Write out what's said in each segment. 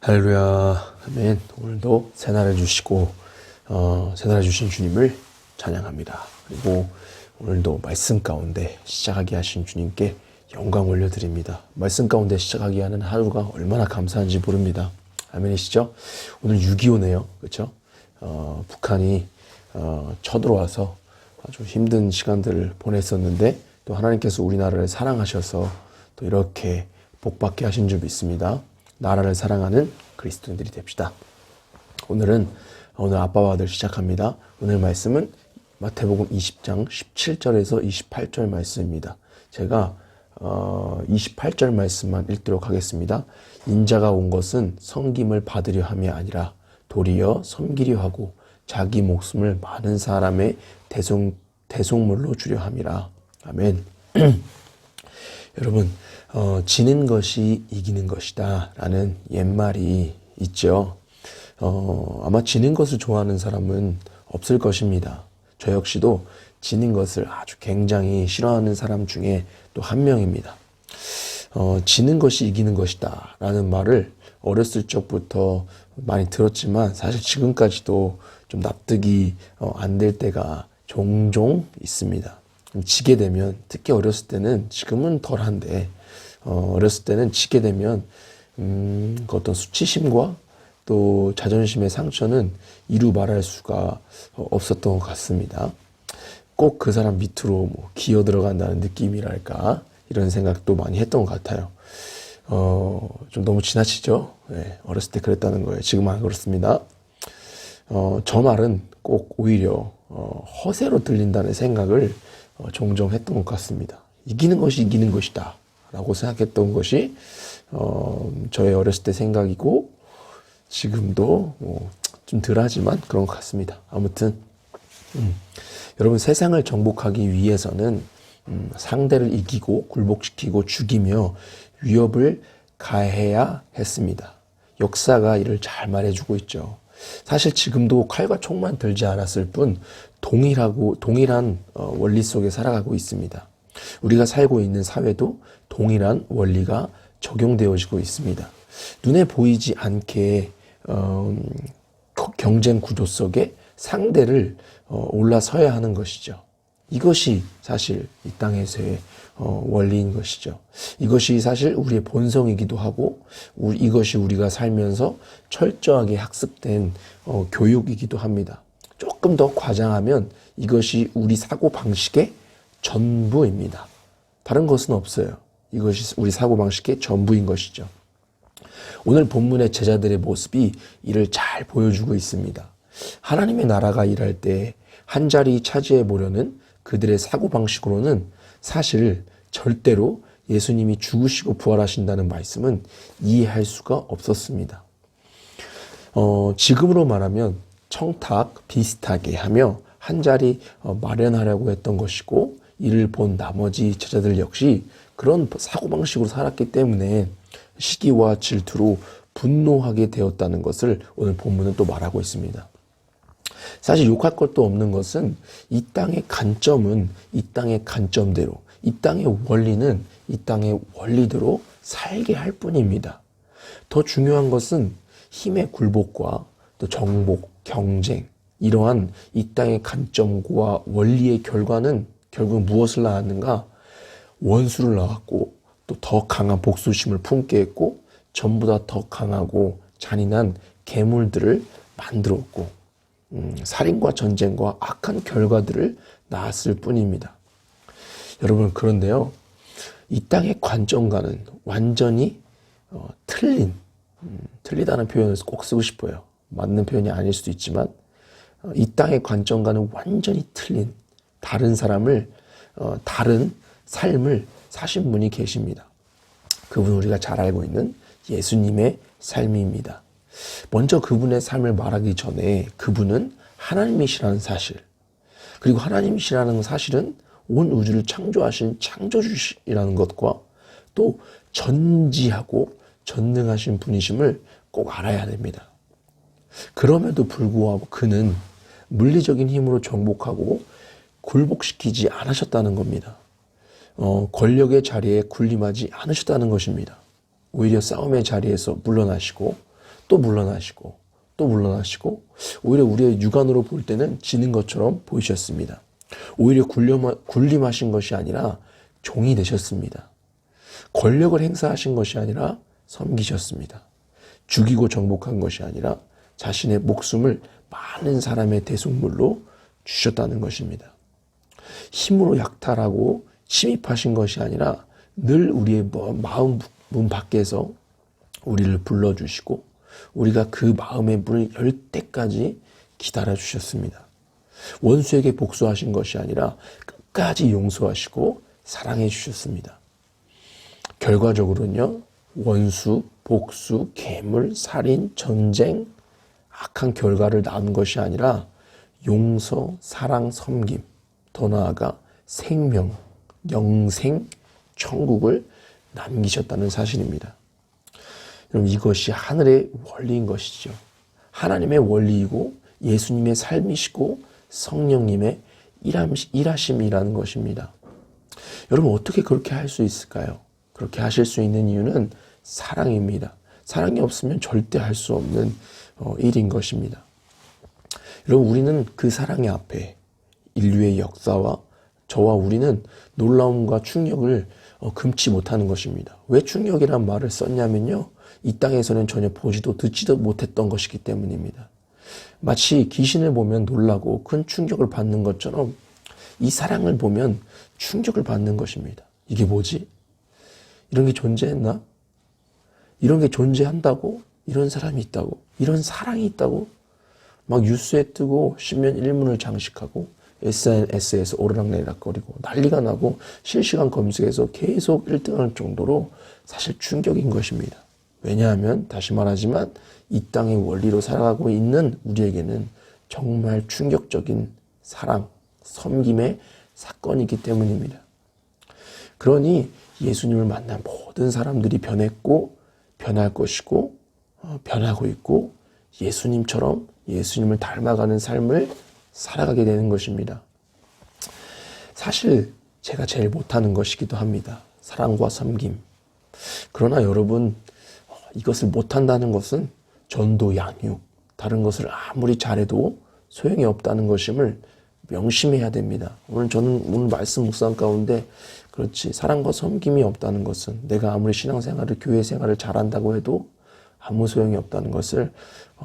할렐루야, 아멘. 오늘도 새날을 주시고 새날을 주신 주님을 찬양합니다. 그리고 오늘도 말씀 가운데 시작하게 하신 주님께 영광 올려드립니다. 말씀 가운데 시작하게 하는 하루가 얼마나 감사한지 모릅니다. 아멘이시죠? 오늘 6.25네요. 그렇죠? 북한이 쳐들어와서 아주 힘든 시간들을 보냈었는데 또 하나님께서 우리나라를 사랑하셔서 또 이렇게 복받게 하신 줄 믿습니다. 나라를 사랑하는 그리스도인들이 됩시다. 오늘 아빠와 아들 시작합니다. 오늘 말씀은 마태복음 20장 17절에서 28절 말씀입니다. 제가 28절 말씀만 읽도록 하겠습니다. 인자가 온 것은 섬김을 받으려 함이 아니라 도리어 섬기려 하고 자기 목숨을 많은 사람의 대속물로 주려 함이라. 아멘. 여러분, 지는 것이 이기는 것이다 라는 옛말이 있죠. 아마 지는 것을 좋아하는 사람은 없을 것입니다. 저 역시도 지는 것을 아주 굉장히 싫어하는 사람 중에 또 한 명입니다. 지는 것이 이기는 것이다 라는 말을 어렸을 적부터 많이 들었지만 사실 지금까지도 좀 납득이 안 될 때가 종종 있습니다. 지게 되면, 특히 어렸을 때는, 지금은 덜한데 어렸을 때는 지게 되면 그 어떤 수치심과 또 자존심의 상처는 이루 말할 수가 없었던 것 같습니다. 꼭 그 사람 밑으로 기어 들어간다는 느낌이랄까, 이런 생각도 많이 했던 것 같아요. 좀 너무 지나치죠? 네, 어렸을 때 그랬다는 거예요. 지금은 안 그렇습니다. 저 말은 꼭 오히려 허세로 들린다는 생각을 종종 했던 것 같습니다. 이기는 것이 이기는 것이다 라고 생각했던 것이 저의 어렸을 때 생각이고, 지금도 좀 덜하지만 그런 것 같습니다. 아무튼 여러분, 세상을 정복하기 위해서는 상대를 이기고 굴복시키고 죽이며 위협을 가해야 했습니다. 역사가 이를 잘 말해주고 있죠. 사실 지금도 칼과 총만 들지 않았을 뿐 동일한 원리 속에 살아가고 있습니다. 우리가 살고 있는 사회도 동일한 원리가 적용되어지고 있습니다. 눈에 보이지 않게 경쟁 구조 속에 상대를 올라서야 하는 것이죠. 이것이 사실 이 땅에서의 원리인 것이죠. 이것이 사실 우리의 본성이기도 하고, 이것이 우리가 살면서 철저하게 학습된 교육이기도 합니다. 조금 더 과장하면 이것이 우리 사고방식의 전부입니다. 다른 것은 없어요. 이것이 우리 사고방식의 전부인 것이죠. 오늘 본문의 제자들의 모습이 이를 잘 보여주고 있습니다. 하나님의 나라가 일할 때 한 자리 차지해 보려는 그들의 사고방식으로는 사실 절대로 예수님이 죽으시고 부활하신다는 말씀은 이해할 수가 없었습니다. 지금으로 말하면 청탁 비슷하게 하며 한 자리 마련하려고 했던 것이고, 이를 본 나머지 제자들 역시 그런 사고방식으로 살았기 때문에 시기와 질투로 분노하게 되었다는 것을 오늘 본문은 또 말하고 있습니다. 사실 욕할 것도 없는 것은 이 땅의 관점은 이 땅의 관점대로, 이 땅의 원리는 이 땅의 원리대로 살게 할 뿐입니다. 더 중요한 것은 힘의 굴복과 또 정복, 경쟁, 이러한 이 땅의 관점과 원리의 결과는 결국 무엇을 낳았는가? 원수를 낳았고, 또 더 강한 복수심을 품게 했고, 전보다 더 강하고 잔인한 괴물들을 만들었고, 살인과 전쟁과 악한 결과들을 낳았을 뿐입니다. 여러분, 그런데요, 이 땅의 관점과는 완전히 틀리다는 표현을 꼭 쓰고 싶어요. 맞는 표현이 아닐 수도 있지만, 이 땅의 관점과는 완전히 틀린 다른 삶을 사신 분이 계십니다. 그분은 우리가 잘 알고 있는 예수님의 삶입니다. 먼저 그분의 삶을 말하기 전에 그분은 하나님이시라는 사실, 그리고 하나님이시라는 사실은 온 우주를 창조하신 창조주이라는 것과 또 전지하고 전능하신 분이심을 꼭 알아야 됩니다. 그럼에도 불구하고 그는 물리적인 힘으로 정복하고 굴복시키지 않으셨다는 겁니다. 권력의 자리에 군림하지 않으셨다는 것입니다. 오히려 싸움의 자리에서 물러나시고 또 물러나시고 또 물러나시고 오히려 우리의 육안으로 볼 때는 지는 것처럼 보이셨습니다. 오히려 군림하신 것이 아니라 종이 되셨습니다. 권력을 행사하신 것이 아니라 섬기셨습니다. 죽이고 정복한 것이 아니라 자신의 목숨을 많은 사람의 대속물로 주셨다는 것입니다. 힘으로 약탈하고 침입하신 것이 아니라 늘 우리의 마음 문 밖에서 우리를 불러주시고 우리가 그 마음의 문을 열 때까지 기다려 주셨습니다. 원수에게 복수하신 것이 아니라 끝까지 용서하시고 사랑해 주셨습니다. 결과적으로는요, 원수, 복수, 괴물, 살인, 전쟁, 악한 결과를 낳은 것이 아니라 용서, 사랑, 섬김, 더 나아가 생명, 영생, 천국을 남기셨다는 사실입니다. 여러분, 이것이 하늘의 원리인 것이죠. 하나님의 원리이고 예수님의 삶이시고 성령님의 일하심이라는 것입니다. 여러분, 어떻게 그렇게 할 수 있을까요? 그렇게 하실 수 있는 이유는 사랑입니다. 사랑이 없으면 절대 할 수 없는 일인 것입니다. 여러분, 우리는 그 사랑의 앞에 인류의 역사와 저와 우리는 놀라움과 충격을 금치 못하는 것입니다. 왜 충격이란 말을 썼냐면요, 이 땅에서는 전혀 보지도 듣지도 못했던 것이기 때문입니다. 마치 귀신을 보면 놀라고 큰 충격을 받는 것처럼 이 사랑을 보면 충격을 받는 것입니다. 이게 뭐지? 이런 게 존재했나? 이런 게 존재한다고? 이런 사람이 있다고? 이런 사랑이 있다고? 막 뉴스에 뜨고 신면 1문을 장식하고 SNS에서 오르락내리락거리고 난리가 나고 실시간 검색에서 계속 1등할 정도로 사실 충격인 것입니다. 왜냐하면 다시 말하지만 이 땅의 원리로 살아가고 있는 우리에게는 정말 충격적인 사랑, 섬김의 사건이기 때문입니다. 그러니 예수님을 만난 모든 사람들이 변했고 변할 것이고 변하고 있고 예수님처럼 예수님을 닮아가는 삶을 살아가게 되는 것입니다. 사실 제가 제일 못하는 것이기도 합니다. 사랑과 섬김. 그러나 여러분, 이것을 못한다는 것은 전도, 양육, 다른 것을 아무리 잘해도 소용이 없다는 것임을 명심해야 됩니다. 오늘 말씀 묵상 가운데 그렇지, 사랑과 섬김이 없다는 것은 내가 아무리 신앙생활을, 교회 생활을 잘한다고 해도 아무 소용이 없다는 것을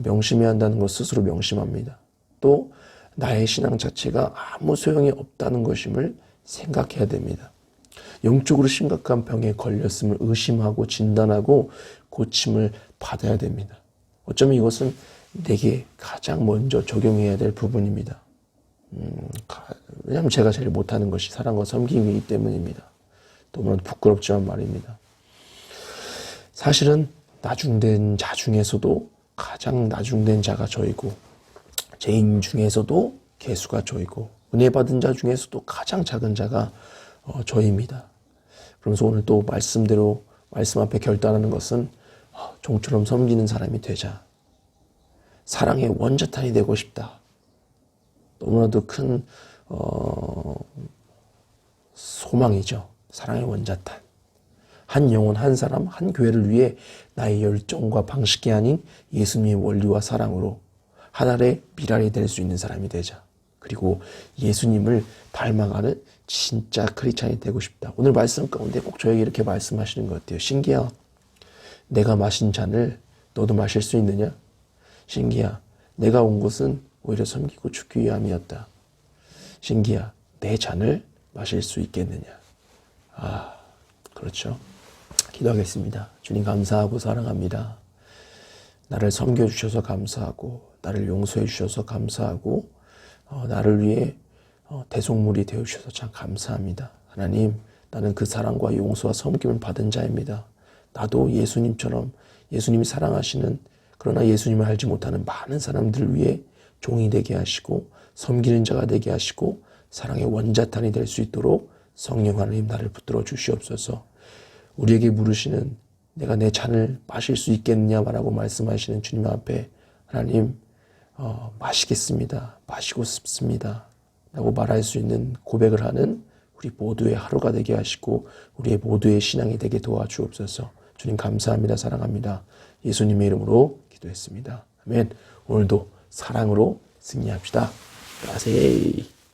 명심해야 한다는 것 스스로 명심합니다. 또 나의 신앙 자체가 아무 소용이 없다는 것임을 생각해야 됩니다. 영적으로 심각한 병에 걸렸음을 의심하고 진단하고 고침을 받아야 됩니다. 어쩌면 이것은 내게 가장 먼저 적용해야 될 부분입니다. 왜냐하면 제가 제일 못하는 것이 사랑과 섬김이기 때문입니다. 너무나 부끄럽지만 말입니다. 사실은 나중된 자 중에서도 가장 나중된 자가 저이고 죄인 중에서도 개수가 저이고 은혜 받은 자 중에서도 가장 작은 자가 저입니다. 그러면서 오늘 또 말씀대로 말씀 앞에 결단하는 것은 종처럼 섬기는 사람이 되자. 사랑의 원자탄이 되고 싶다. 너무나도 큰 소망이죠. 사랑의 원자탄. 한 영혼, 한 사람, 한 교회를 위해 나의 열정과 방식이 아닌 예수님의 원리와 사랑으로 하나의 미랄이 될 수 있는 사람이 되자. 그리고 예수님을 닮아가는 진짜 크리스찬이 되고 싶다. 오늘 말씀 가운데 꼭 저에게 이렇게 말씀하시는 것 같아요. 신기야, 내가 마신 잔을 너도 마실 수 있느냐? 신기야, 내가 온 곳은 오히려 섬기고 죽기 위함이었다. 신기야, 내 잔을 마실 수 있겠느냐? 그렇죠. 기도하겠습니다. 주님, 감사하고 사랑합니다. 나를 섬겨주셔서 감사하고 나를 용서해 주셔서 감사하고 나를 위해 대속물이 되어주셔서 참 감사합니다. 하나님, 나는 그 사랑과 용서와 섬김을 받은 자입니다. 나도 예수님처럼 예수님이 사랑하시는, 그러나 예수님을 알지 못하는 많은 사람들을 위해 종이 되게 하시고 섬기는 자가 되게 하시고 사랑의 원자탄이 될 수 있도록 성령 하나님 나를 붙들어 주시옵소서. 우리에게 물으시는 내가 내 잔을 마실 수 있겠느냐라고 말씀하시는 주님 앞에 하나님, 마시겠습니다. 마시고 싶습니다. 라고 말할 수 있는 고백을 하는 우리 모두의 하루가 되게 하시고 우리의 모두의 신앙이 되게 도와주옵소서. 주님 감사합니다. 사랑합니다. 예수님의 이름으로 기도합니다. 기도했습니다. 아멘. 오늘도 사랑으로 승리합시다. 빠세이.